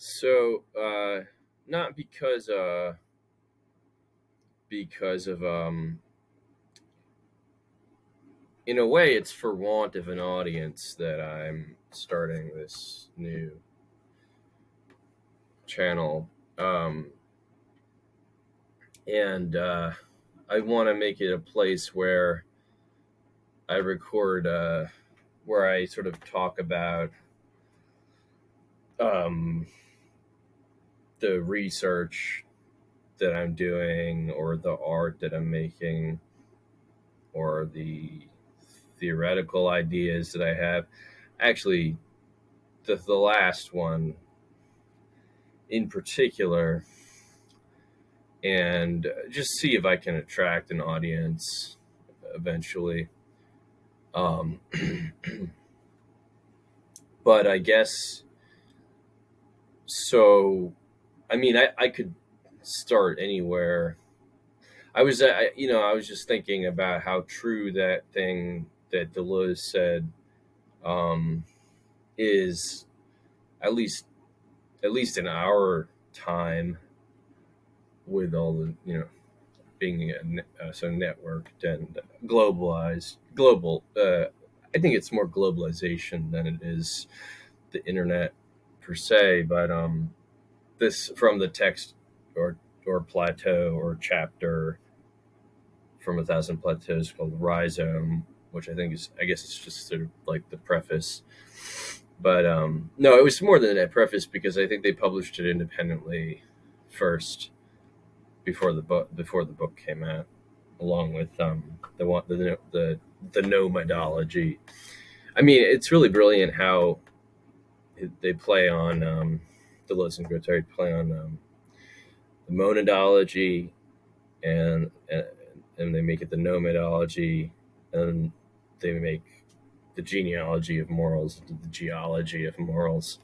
So, not because of in a way, it's for want of an audience that I'm starting this new channel, and I want to make it a place where I record, where I sort of talk about um, the research that I'm doing, or the art that I'm making, or the theoretical ideas that I have. Actually, the last one in particular, and just see if I can attract an audience eventually. Um, but I guess so. I mean, I could start anywhere. I was just thinking about how true that thing that Deleuze said um, is, at least at least in our time, with all the being so networked and globalized. I think it's more globalization than it is the internet per se. But this from the text, or plateau, or chapter from A Thousand Plateaus, called Rhizome, which I guess it's just sort of like the preface. But no, it was more than a preface, because I think they published it independently first, before the book came out, along with the nomadology. I mean, it's really brilliant how they play on Deleuze and Guattari play on the monadology, and and they make it the nomadology, and they make the genealogy of morals into the geology of morals.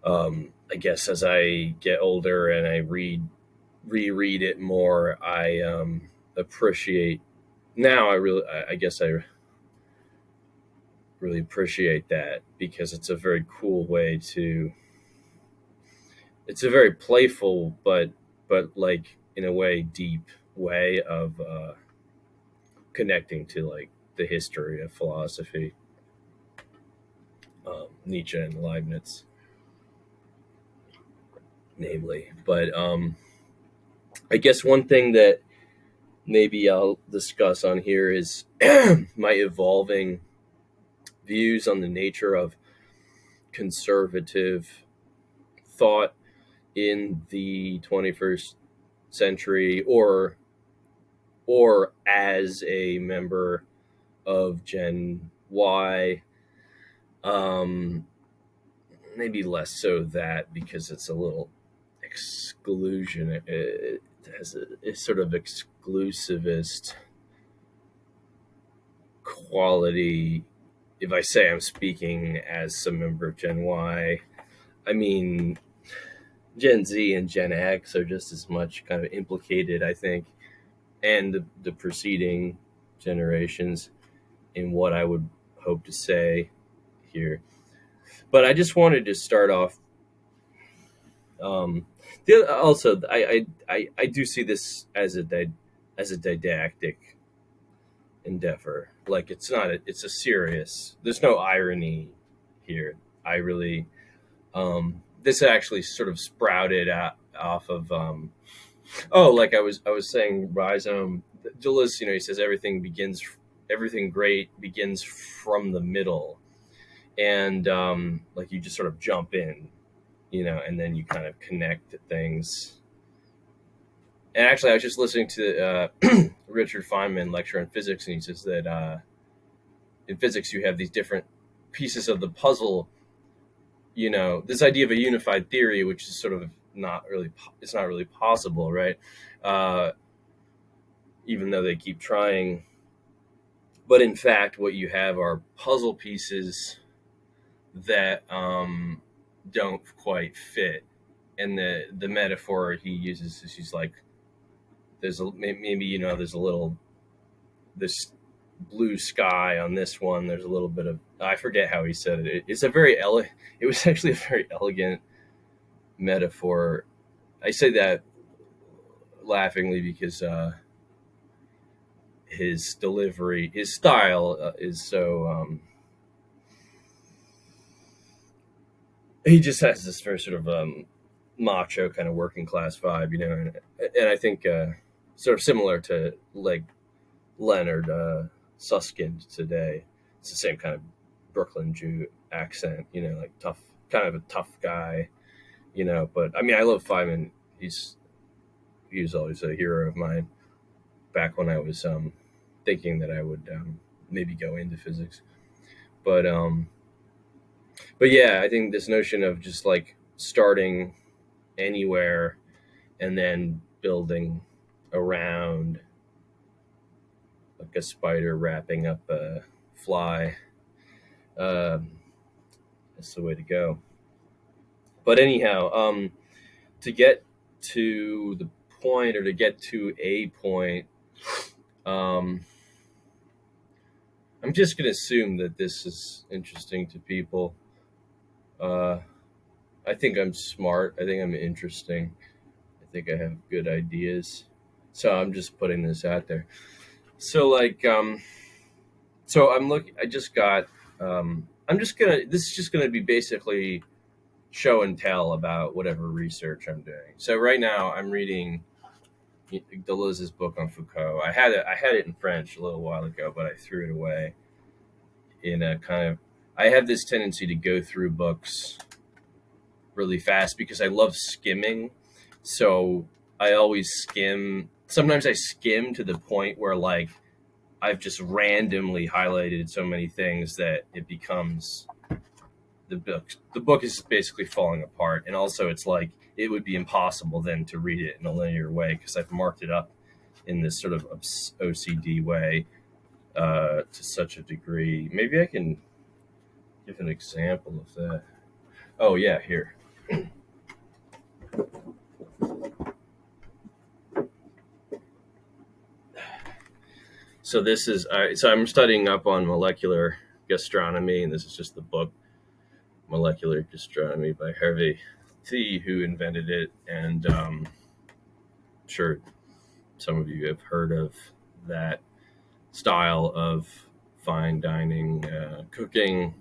I guess as I get older and I reread it more, I appreciate now. I guess I really appreciate that, because it's a very cool way to. It's a very playful, but like, in a way, deep way of connecting to, like, the history of philosophy, Nietzsche and Leibniz, namely. But I guess one thing that maybe I'll discuss on here is my evolving views on the nature of conservative thought in the 21st century, or as a member of Gen Y. Um, Maybe less so that, because it's a little exclusion. It has a sort of exclusivist quality. If I say I'm speaking as some member of Gen Y, I mean Gen Z and Gen X are just as much kind of implicated, I think, and the preceding generations, in what I would hope to say here. But I just wanted to start off. Also, I do see this as a didactic endeavor. Like, it's a serious. There's no irony here. I really this actually sort of sprouted out off of like I was saying, Rhizome. Deleuze, he says everything great begins from the middle, and like, you just sort of jump in, and then you kind of connect to things. And actually, I was just listening to Richard Feynman lecture on physics, and he says that in physics you have these different pieces of the puzzle. This idea of a unified theory, which is sort of it's not really possible, right? Uh, Even though they keep trying. But in fact, what you have are puzzle pieces that don't quite fit. And the metaphor he uses is, he's like, there's a little, this blue sky on this one. There's a little bit of, I forget how he said it. It was actually a very elegant metaphor. I say that laughingly because his delivery, his style is so. He just has this very sort of macho kind of working class vibe, and I think sort of similar to like Leonard Susskind today. It's the same kind of Brooklyn Jew accent, like tough, kind of a tough guy, But I mean, I love Feynman. He was always a hero of mine back when I was thinking that I would maybe go into physics. But but yeah, I think this notion of just like starting anywhere and then building around, like a spider wrapping up a fly, um, that's the way to go. But anyhow, to get to the point, or to get to a point, um, I'm just going to assume that this is interesting to people. Uh, I think I'm smart. I think I'm interesting. I think I have good ideas. So I'm just putting this out there. So like, so I'm looking. I just got. I'm just gonna. This is just gonna be basically show and tell about whatever research I'm doing. So right now I'm reading Deleuze's book on Foucault. I had it in French a little while ago, but I threw it away. In a kind of, I have this tendency to go through books really fast because I love skimming. So I always skim. Sometimes I skim to the point where like I've just randomly highlighted so many things that it becomes the book is basically falling apart. And also it's like it would be impossible then to read it in a linear way because I've marked it up in this sort of OCD way to such a degree. Maybe I can give an example of that. Oh yeah, here. So this is so I'm studying up on molecular gastronomy, and this is just the book Molecular Gastronomy by Hervé Thie, who invented it, and I'm sure some of you have heard of that style of fine dining cooking.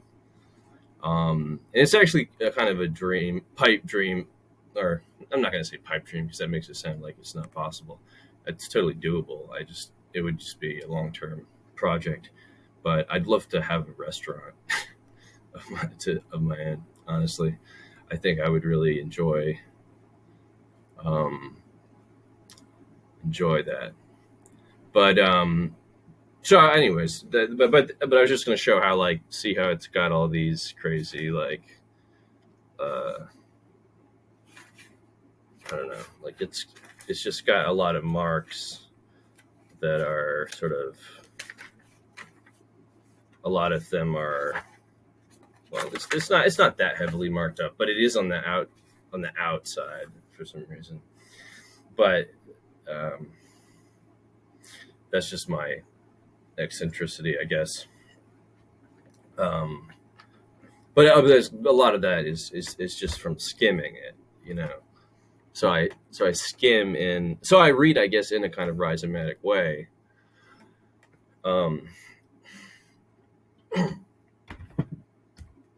And it's actually a kind of a dream, pipe dream, or I'm not going to say pipe dream because that makes it sound like it's not possible. It's totally doable. It would just be a long-term project, but I'd love to have a restaurant of my own. Honestly, I think I would really um, enjoy that. But so, anyways, but I was just going to show how like see how it's got all these crazy like I don't know, like it's just got a lot of marks that are sort of, a lot of them are, well, it's not that heavily marked up, but it is on the outside for some reason. But that's just my eccentricity, I guess. But there's a lot of that is just from skimming it. So I skim in. So I read, I guess, in a kind of rhizomatic way.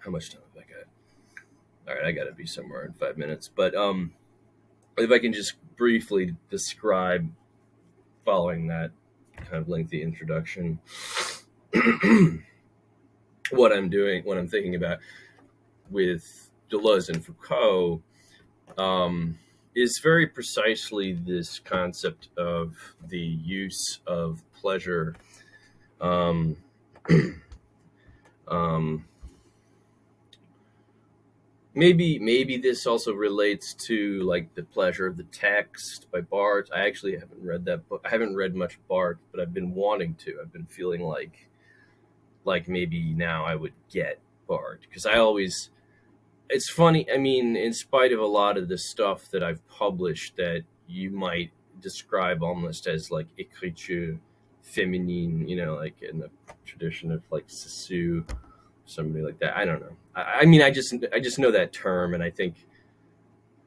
How much time have I got? All right, I got to be somewhere in 5 minutes. But if I can just briefly describe, following that kind of lengthy introduction, what I'm doing, what I'm thinking about with Deleuze and Foucault, is very precisely this concept of the use of pleasure. Um, um, maybe this also relates to like The Pleasure of the Text by Barthes. I actually haven't read that book. I haven't read much Barthes, but I've been wanting to. I've been feeling like maybe now I would get Barthes because I always. It's funny. I mean, in spite of a lot of the stuff that I've published that you might describe almost as like écriture féminine, like in the tradition of like Sissu, somebody like that. I don't know. I mean, I just know that term, and I think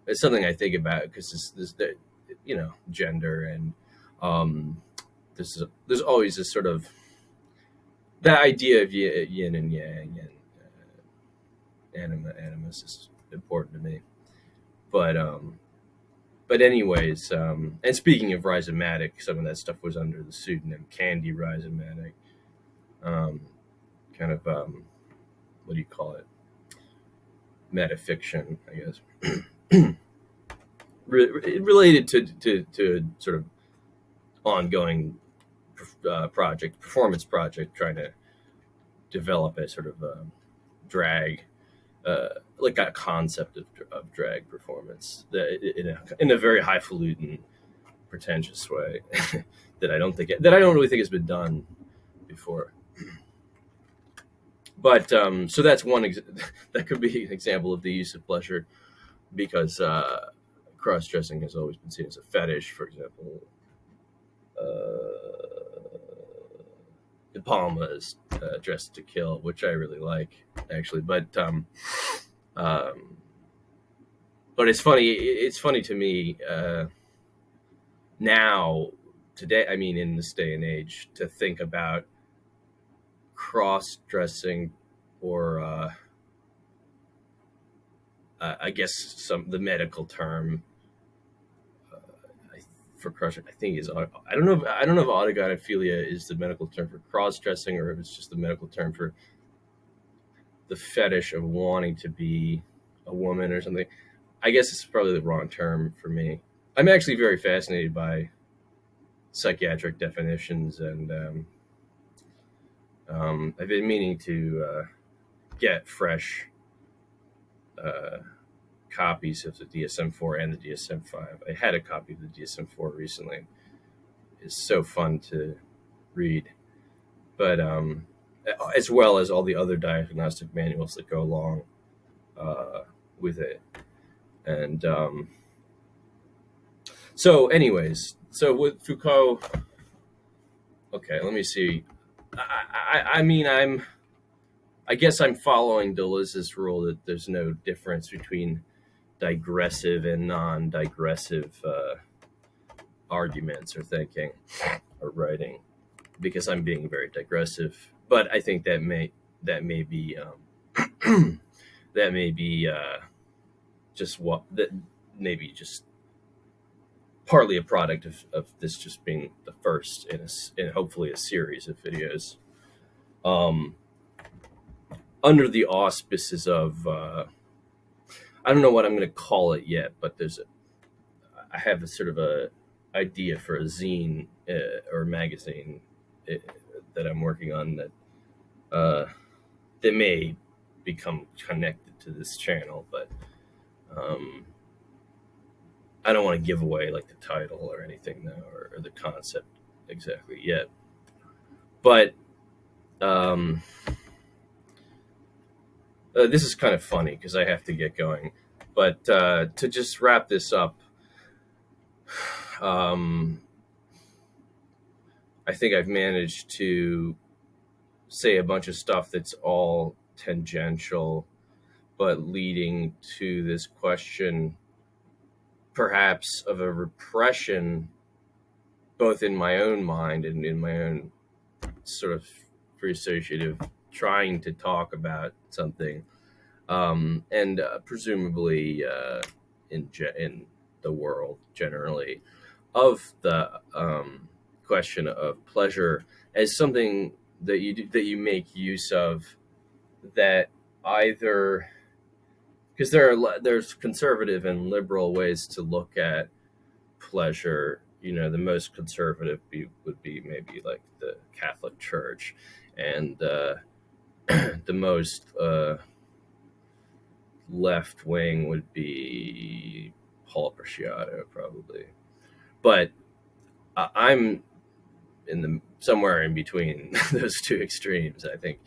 it's something I think about because this gender and um, there's always this sort of that idea of yin and yang and animus is important to me. But anyways, and speaking of Rhizomatic, some of that stuff was under the pseudonym Candy Rhizomatic. Um, kind of what do you call it? Metafiction, I guess. Related to sort of ongoing performance project, trying to develop a sort of drag, like a concept of drag performance in a very highfalutin, pretentious way that I don't really think has been done before. But so that's that could be an example of the use of pleasure, because cross-dressing has always been seen as a fetish. For example, De Palma is Dressed to Kill, which I really like, actually. But it's funny. It's funny to me now, today. I mean, in this day and age, to think about cross-dressing, or I guess the medical term for crush, I think is, I don't know if autogynephilia is the medical term for cross-dressing, or if it's just the medical term for the fetish of wanting to be a woman or something. I guess it's probably the wrong term for me. I'm actually very fascinated by psychiatric definitions, and I've been meaning to get fresh copies of the DSM-4 and the DSM-5. I had a copy of the DSM-4 recently. It's so fun to read, but as well as all the other diagnostic manuals that go along with it. And so anyways, so with Foucault, okay, let me see. I mean, I guess I'm following Deleuze's rule that there's no difference between digressive and non-digressive arguments or thinking or writing, because I'm being very digressive. But I think that may be that may be just what that maybe just partly a product of this just being the first in hopefully a series of videos under the auspices of I don't know what I'm going to call it yet, but I have a sort of a idea for a zine or magazine that I'm working on that may become connected to this channel, but I don't want to give away like the title or anything now, or the concept exactly yet. But this is kind of funny because I have to get going. But to just wrap this up, I think I've managed to say a bunch of stuff that's all tangential, but leading to this question, perhaps, of a repression, both in my own mind and in my own sort of free associative trying to talk about something, and presumably in the world generally, of the question of pleasure as something that you make use of, that either, because there's conservative and liberal ways to look at pleasure. The most conservative would be maybe like the Catholic Church, and the most left wing would be Paul Preciado, probably. But I'm somewhere in between those two extremes. I think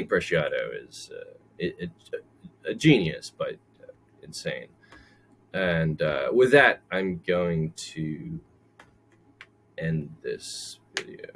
Preciado is a genius, but insane. And with that, I'm going to end this video.